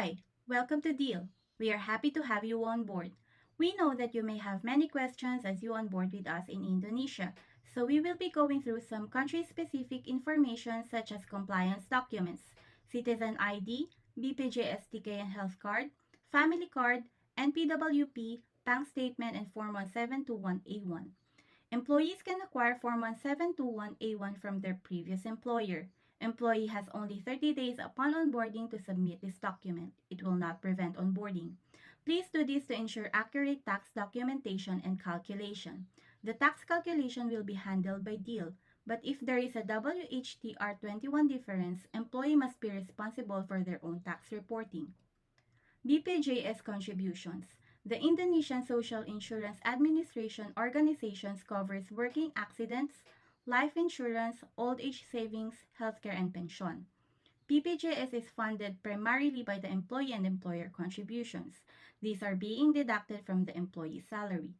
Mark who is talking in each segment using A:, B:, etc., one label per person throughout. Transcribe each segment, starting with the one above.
A: Hi, welcome to Deel. We are happy to have you on board. We know that you may have many questions as you onboard with us in Indonesia, so we will be going through some country-specific information such as compliance documents, citizen ID, BPJS TK and health card, family card, NPWP, bank statement, and Form 1721A1. Employees can acquire Form 1721A1 from their previous employer. Employee has only 30 days upon onboarding to submit this document. It will not prevent onboarding. Please do this to ensure accurate tax documentation and calculation. The tax calculation will be handled by Deel, but if there is a WHTR21 difference, employee must be responsible for their own tax reporting. BPJS contributions. The Indonesian Social Insurance Administration organizations covers working accidents, life insurance, old age savings, healthcare, and pension. BPJS is funded primarily by the employee and employer contributions. These are being deducted from the employee's salary.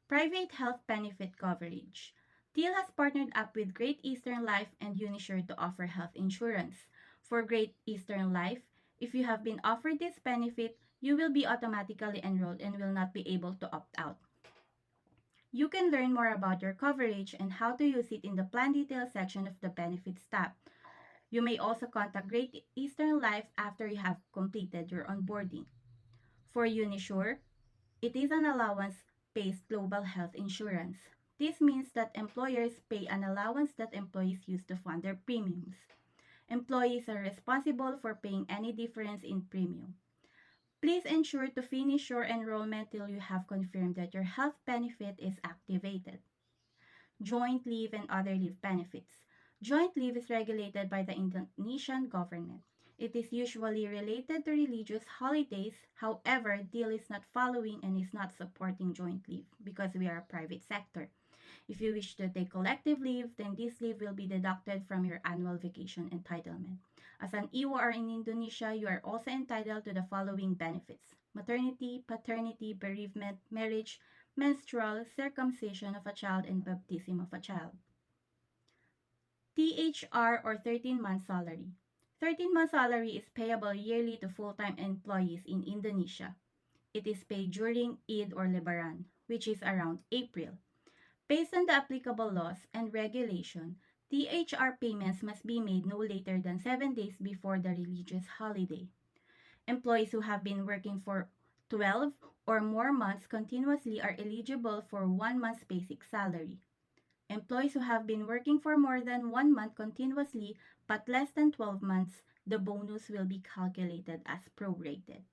A: Private health benefit coverage. Deel has partnered up with Great Eastern Life and Unisure to offer health insurance. For Great Eastern Life, if you have been offered this benefit, you will be automatically enrolled and will not be able to opt out. You can learn more about your coverage and how to use it in the Plan Details section of the Benefits tab. You may also contact Great Eastern Life after you have completed your onboarding. For Unisure, it is an allowance-based global health insurance. This means that employers pay an allowance that employees use to fund their premiums. Employees are responsible for paying any difference in premium. Please ensure to finish your enrollment till you have confirmed that your health benefit is activated. Joint leave and other leave benefits. Joint leave is regulated by the Indonesian government. It is usually related to religious holidays. However, Deel is not following and is not supporting joint leave because we are a private sector. If you wish to take collective leave, then this leave will be deducted from your annual vacation entitlement. As an EOR in Indonesia, you are also entitled to the following benefits: maternity, paternity, bereavement, marriage, menstrual, circumcision of a child, and baptism of a child. THR or 13-month salary. 13-month salary is payable yearly to full-time employees in Indonesia. It is paid during Eid or Lebaran, which is around April. Based on the applicable laws and regulation, THR payments must be made no later than 7 days before the religious holiday. Employees who have been working for 12 or more months continuously are eligible for 1 month's basic salary. Employees who have been working for more than 1 month continuously but less than 12 months, the bonus will be calculated as prorated.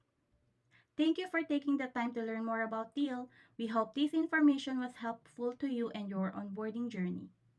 A: Thank you for taking the time to learn more about Deel. We hope this information was helpful to you and your onboarding journey.